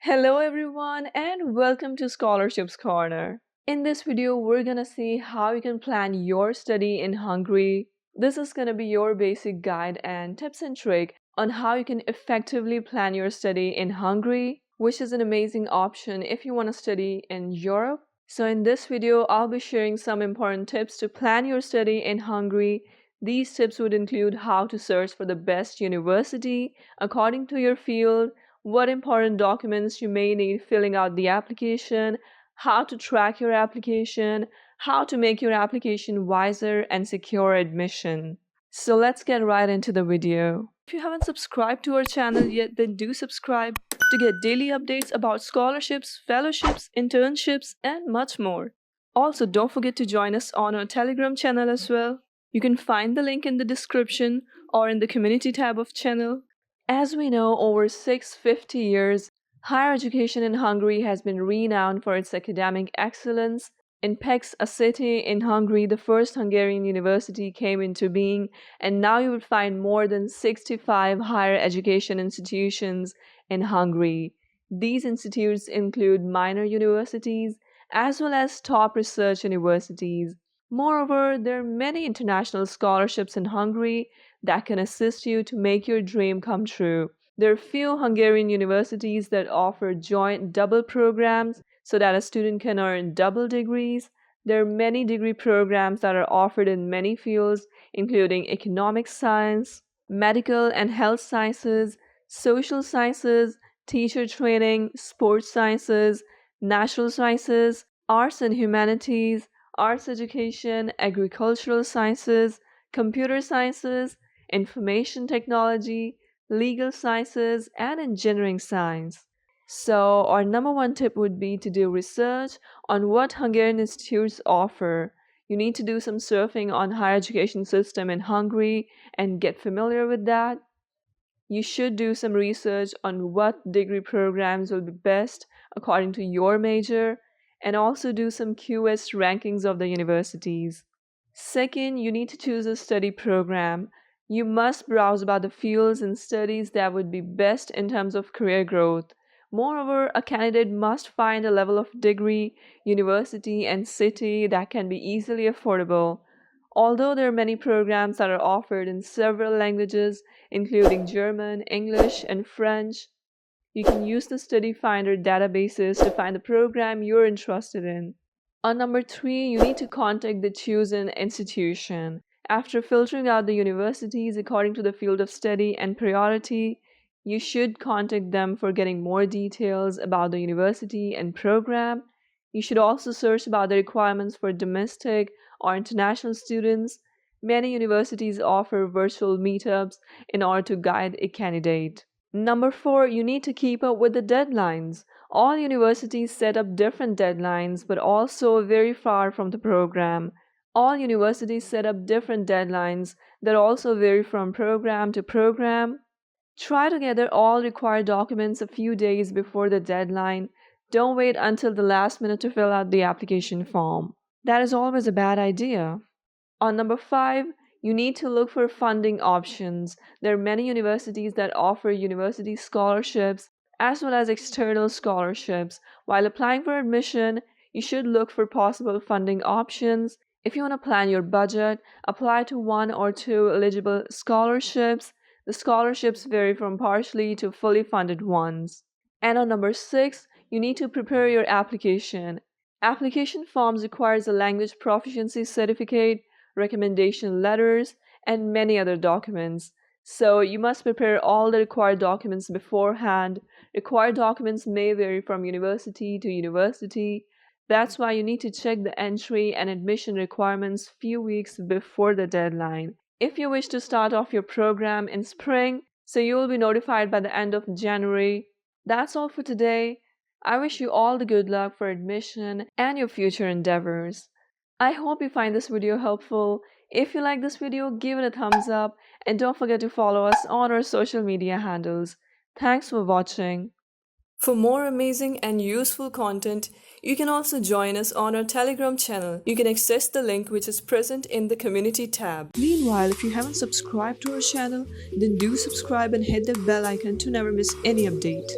Hello everyone and welcome to Scholarships Corner. In this video, we're gonna see how you can plan your study in Hungary. This is gonna be your basic guide and tips and trick on how you can effectively plan your study in Hungary, which is an amazing option if you want to study in Europe. So in this video, I'll be sharing some important tips to plan your study in Hungary. These tips would include how to search for the best university according to your field, what important documents you may need filling out the application, how to track your application, how to make your application wiser and secure admission. So let's get right into the video. If you haven't subscribed to our channel yet, then do subscribe to get daily updates about scholarships, fellowships, internships, and much more. Also, don't forget to join us on our Telegram channel as well. You can find the link in the description or in the community tab of channel. As we know, over 650 years, higher education in Hungary has been renowned for its academic excellence. In Pécs, a city in Hungary, the first Hungarian university came into being, and now you will find more than 65 higher education institutions in Hungary. These institutes include minor universities as well as top research universities. Moreover, there are many international scholarships in Hungary that can assist you to make your dream come true. There are few Hungarian universities that offer joint double programs so that a student can earn double degrees. There are many degree programs that are offered in many fields, including economic science, medical and health sciences, social sciences, teacher training, sports sciences, natural sciences, arts and humanities, arts education, agricultural sciences, computer sciences, information technology, legal sciences, and engineering science. So, our number one tip would be to do research on what Hungarian institutes offer. You need to do some surfing on higher education system in Hungary and get familiar with that. You should do some research on what degree programs will be best according to your major, and also do some QS rankings of the universities. Second, you need to choose a study program. You must browse about the fields and studies that would be best in terms of career growth. Moreover, a candidate must find a level of degree, university, and city that can be easily affordable. Although there are many programs that are offered in several languages, including German, English, and French, you can use the Study Finder databases to find the program you're interested in. On number 3, you need to contact the chosen institution. After filtering out the universities according to the field of study and priority, you should contact them for getting more details about the university and program. You should also search about the requirements for domestic or international students. Many universities offer virtual meetups in order to guide a candidate. Number 4, you need to keep up with the deadlines. All universities set up different deadlines, but also vary far from the program. All universities set up different deadlines that also vary from program to program. Try to gather all required documents a few days before the deadline. Don't wait until the last minute to fill out the application form. That is always a bad idea. On number 5, you need to look for funding options. There are many universities that offer university scholarships as well as external scholarships. While applying for admission, you should look for possible funding options. If you want to plan your budget, apply to one or two eligible scholarships. The scholarships vary from partially to fully funded ones. And on number 6, you need to prepare your application. Application forms requires a language proficiency certificate, recommendation letters, and many other documents. So you must prepare all the required documents beforehand. Required documents may vary from university to university. That's why you need to check the entry and admission requirements few weeks before the deadline. If you wish to start off your program in spring, so you will be notified by the end of January. That's all for today. I wish you all the good luck for admission and your future endeavors. I hope you find this video helpful. If you like this video, give it a thumbs up and don't forget to follow us on our social media handles. Thanks for watching. For more amazing and useful content, you can also join us on our Telegram channel. You can access the link which is present in the community tab. Meanwhile, if you haven't subscribed to our channel, then do subscribe and hit the bell icon to never miss any update.